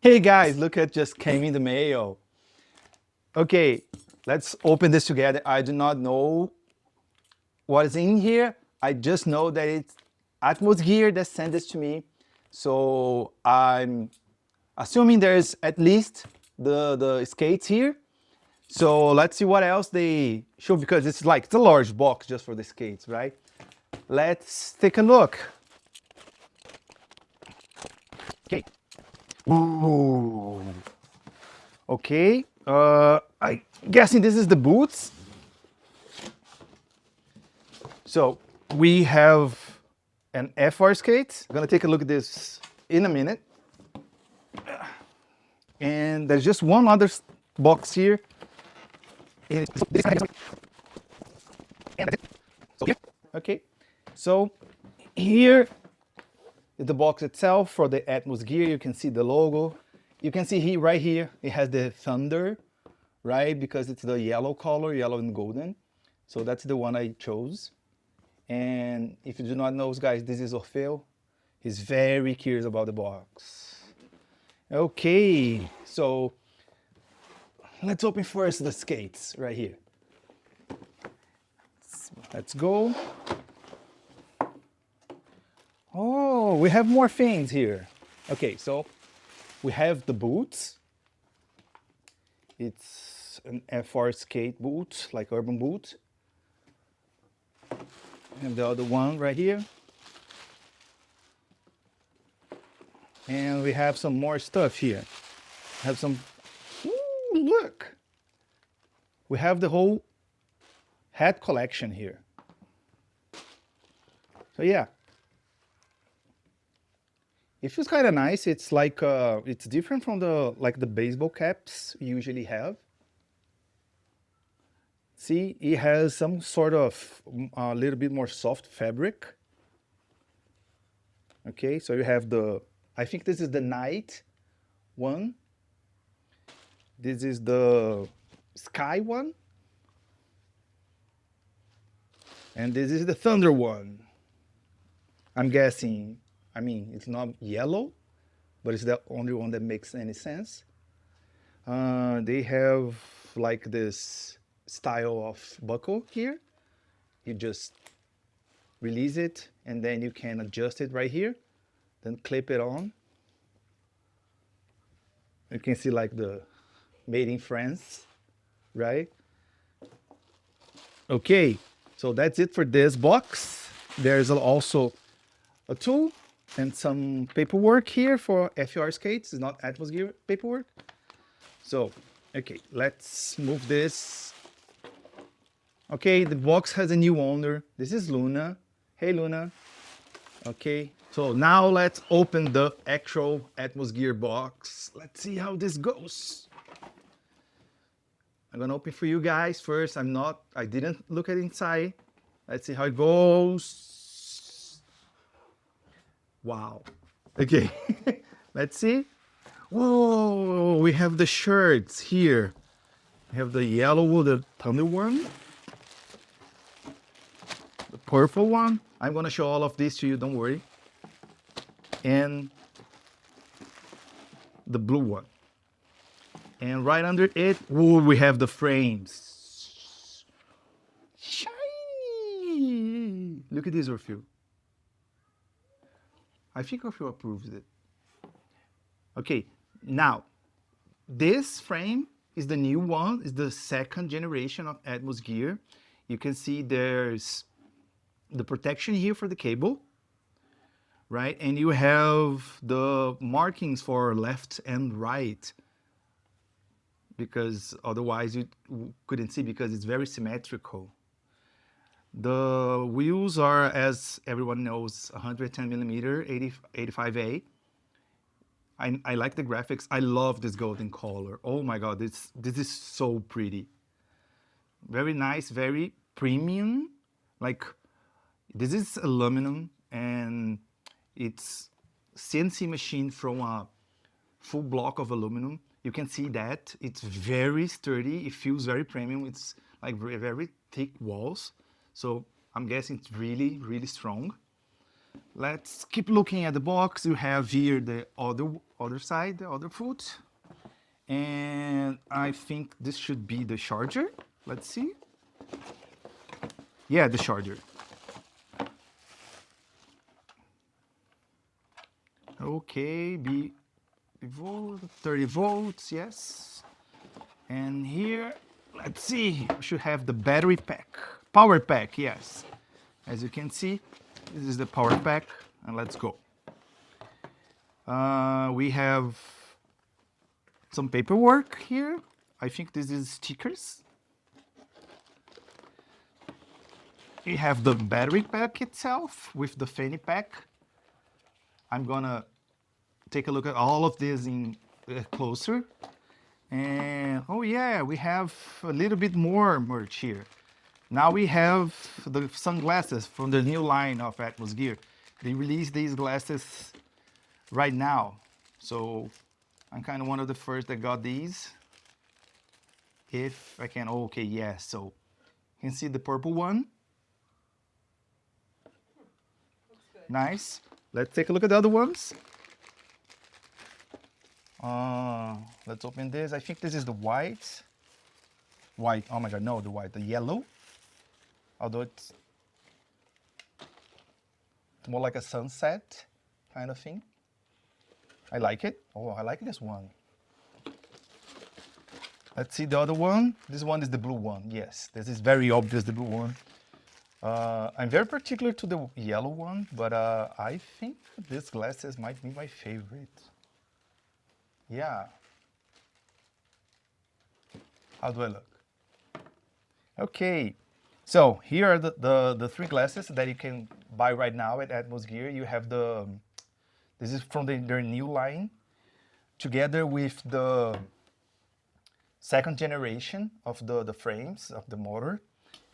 Hey guys, look at just came in the mail. Okay, let's open this together. I do not know what is in here. I just know that it's Atmos Gear that sent this to me. So I'm assuming there's at least the skates here. So let's see what else they show because it's a large box just for the skates, right? Let's take a look. Okay. Ooh. Okay. I guessing this is the boots. So we have an FR skate. I'm gonna take a look at this in a minute. And there's just one other box here. Okay. So here is the box itself for the Atmos Gear. You can see the logo. You can see here, right here, it has the Thunder, right? Because it's the yellow color, yellow and golden. So that's the one I chose. And if you do not know, guys, this is Orfeo. He's very curious about the box. Okay, so let's open first the skates right here. Let's go. Oh, we have more things here. Okay, so we have the boots. It's an FR skate boot, like urban boot. And the other one right here. And we have some more stuff here. Have some, ooh, look. We have the whole hat collection here. So yeah, it feels kind of nice. It's like it's different from the baseball caps you usually have. See, it has some sort of a little bit more soft fabric. Okay, so you have I think this is the night one. This is the sky one. And this is the thunder one. I'm guessing, I mean, it's not yellow, but it's the only one that makes any sense. They have like this style of buckle here. You just release it and then you can adjust it right here, then clip it on. You can see like the made in France, right? Okay, so that's it for this box. There's also a tool and some paperwork here for FR skates. It's not Atmos Gear paperwork. So, okay, let's move this. Okay, the box has a new owner. This is Luna. Hey, Luna. Okay, so now let's open the actual Atmos Gear box. Let's see how this goes. I'm gonna open for you guys first. I didn't look at inside. Let's see how it goes. Wow. Okay, let's see. Whoa, we have the shirts here. We have the yellow, the thunder one, the purple one. I'm gonna show all of these to you, don't worry. And the blue one. And right under it, ooh, we have the frames. Shiny! Look at this, Orfeo. I think Orfeo approves it. Okay, now, this frame is the new one, is the second generation of Atmos Gear. You can see there's the protection here for the cable, right? And you have the markings for left and right, because otherwise you couldn't see because it's very symmetrical. The wheels are, as everyone knows, 110 millimeter, 85A. I like the graphics. I love this golden color. Oh my God, this is so pretty. Very nice, very premium. Like, this is aluminum and it's CNC machine from a full block of aluminum. You can see that it's very sturdy. It feels very premium. It's like very thick walls. So I'm guessing it's really, really strong. Let's keep looking at the box. You have here the other side, the other foot. And I think this should be the charger. Let's see. Yeah, the charger. Okay, be volt, 30 volts, yes. And here, let's see, we should have the battery pack. Power pack, yes. As you can see, this is the power pack, and let's go. We have some paperwork here. I think this is stickers. We have the battery pack itself with the fanny pack. I'm gonna take a look at all of this in closer. And oh yeah, we have a little bit more merch here. Now we have the sunglasses from the new line of Atmos Gear. They released these glasses right now. So I'm kind of one of the first that got these. If I can, oh, okay, yes. Yeah, so you can see the purple one. Nice. Let's take a look at the other ones. Let's open this. I think this is the white. White, oh my God, no, the white, the yellow. Although it's more like a sunset kind of thing. I like it. Oh, I like this one. Let's see the other one. This one is the blue one. Yes, this is very obvious, the blue one. I'm very particular to the yellow one, but I think these glasses might be my favorite. Yeah. How do I look? Okay. So here are the three glasses that you can buy right now at Atmos Gear. You have this is from their new line, together with the second generation of the frames of the motor.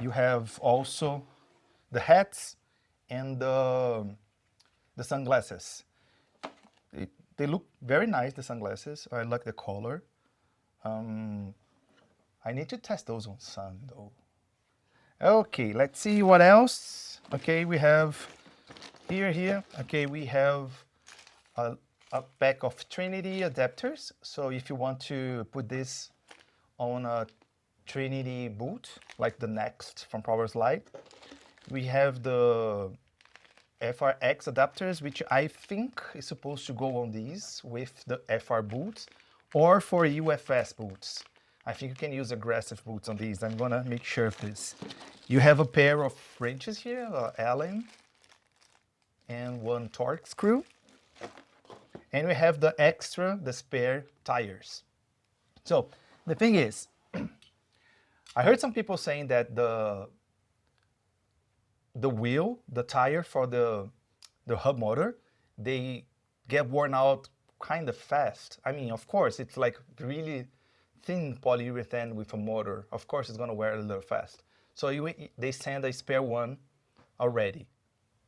You have also the hats and the sunglasses. They look very nice, the sunglasses. I like the color. I need to test those on sun though. Okay, let's see what else. Okay, we have here. Okay, we have a pack of Trinity adapters. So if you want to put this on a Trinity boot, like the Next from Powerslide, we have the FRX adapters, which I think is supposed to go on these with the FR boots, or for UFS boots. I think you can use aggressive boots on these. I'm gonna make sure of this. You have a pair of wrenches here, Allen, and one torque screw. And we have the spare tires. So the thing is, I heard some people saying that the wheel, the tire for the hub motor, they get worn out kind of fast. I mean, of course, it's like really thin polyurethane with a motor. Of course, it's gonna wear a little fast. So they send a spare one already,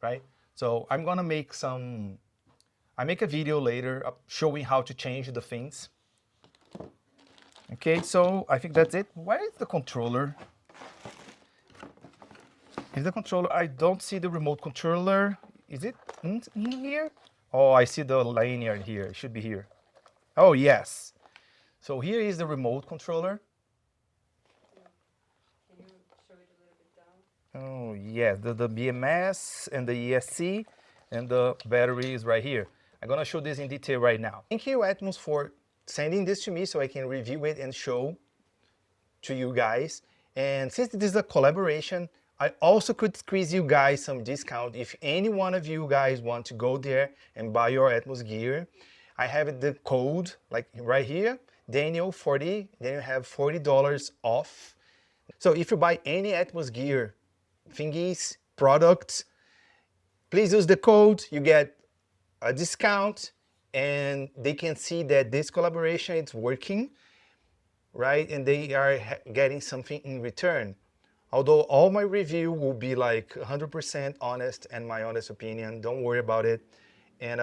right? So I'm gonna make I make a video later showing how to change the things. Okay, so I think that's it. Where is the controller? Is the controller? I don't see the remote controller. Is it in here? Oh, I see the lanyard here. It should be here. Oh, yes. So here is the remote controller. Can you show it a little bit down? Oh, yeah, the BMS and the ESC and the battery is right here. I'm gonna show this in detail right now. Thank you, Atmos, for sending this to me so I can review it and show to you guys. And since this is a collaboration, I also could squeeze you guys some discount if any one of you guys want to go there and buy your Atmos gear. I have the code like right here, Daniel40, then you have $40 off. So if you buy any Atmos gear thingies, products, please use the code, you get a discount, and they can see that this collaboration is working, right? And they are getting something in return. Although all my review will be like 100% honest and my honest opinion, don't worry about it. And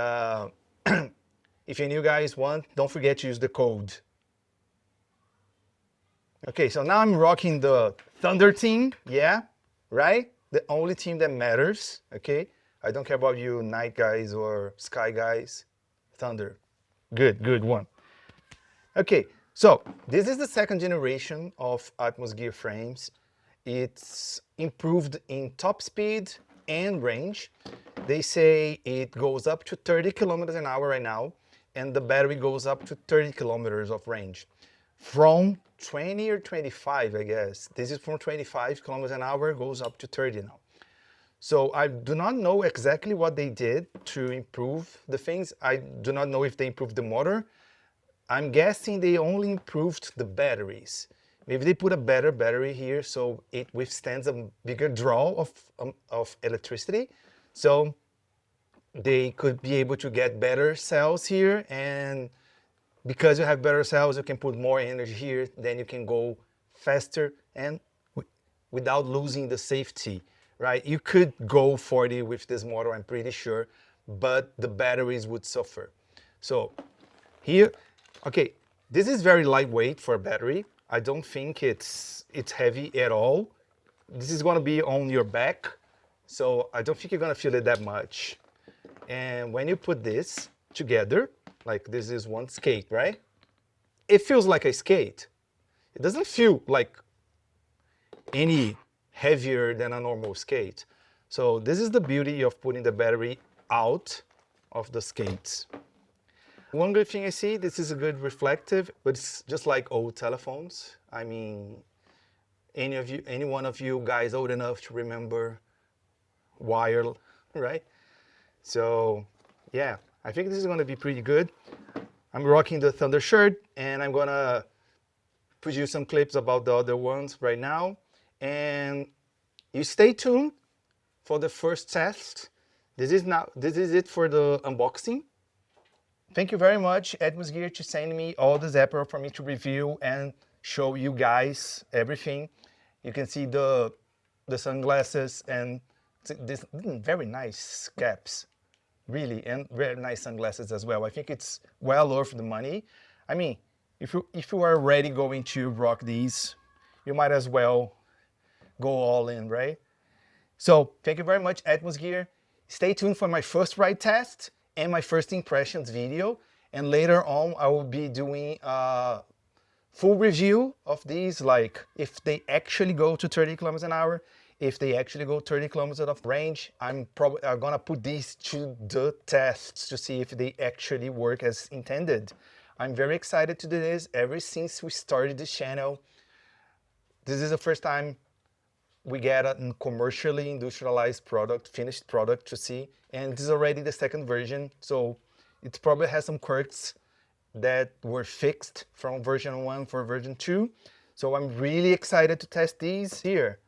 if any of you guys want, don't forget to use the code. Okay, so now I'm rocking the Thunder team, yeah, right? The only team that matters, okay? I don't care about you night guys or sky guys. Thunder. Good, good one. Okay, so this is the second generation of Atmos Gear frames. It's improved in top speed and range. They say it goes up to 30 kilometers an hour right now, and the battery goes up to 30 kilometers of range. From 20 or 25, I guess. This is from 25 kilometers an hour, goes up to 30 now. So I do not know exactly what they did to improve the things. I do not know if they improved the motor. I'm guessing they only improved the batteries. Maybe they put a better battery here so it withstands a bigger draw of electricity. So they could be able to get better cells here, and because you have better cells, you can put more energy here, then you can go faster and without losing the safety, right? You could go 40 with this motor, I'm pretty sure, but the batteries would suffer. So here, okay, this is very lightweight for a battery. I don't think it's heavy at all. This is gonna be on your back, so I don't think you're gonna feel it that much. And when you put this together, like this is one skate, right? It feels like a skate. It doesn't feel like any heavier than a normal skate. So this is the beauty of putting the battery out of the skates. One good thing I see, this is a good reflective, but it's just like old telephones. I mean, any one of you guys old enough to remember wire, right? So yeah, I think this is gonna be pretty good. I'm rocking the Thunder shirt, and I'm gonna produce some clips about the other ones right now. And you stay tuned for the first test. This is it for the unboxing. Thank you very much, Atmos Gear, to send me all this Apple for me to review and show you guys everything. You can see the sunglasses and this very nice caps, really, and very nice sunglasses as well. I think it's well worth the money. I mean, if you are already going to rock these, you might as well go all in, right? So thank you very much, Atmos Gear. Stay tuned for my first ride test and my first impressions video. And later on, I will be doing a full review of these, like if they actually go to 30 kilometers an hour, if they actually go 30 kilometers of range. I'm probably gonna put these to the tests to see if they actually work as intended. I'm very excited to do this. Ever since we started this channel, this is the first time we get a commercially industrialized product, finished product to see, and this is already the second version, so it probably has some quirks that were fixed from version 1 for version 2. So I'm really excited to test these here,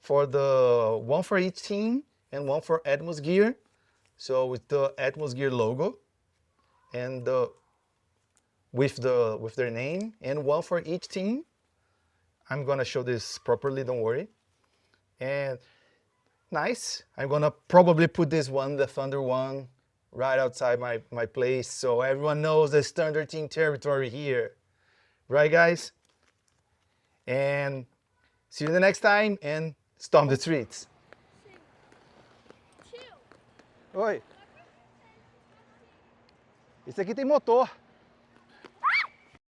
for the one for each team and one for Atmos Gear. So with the Atmos Gear logo and with their name, and one for each team. I'm gonna show this properly, don't worry. And nice. I'm gonna probably put this one, the Thunder one, right outside my place so everyone knows there's Thunder Team territory here. Right, guys? And see you the next time, and storm the streets. Oi. Esse aqui tem motor.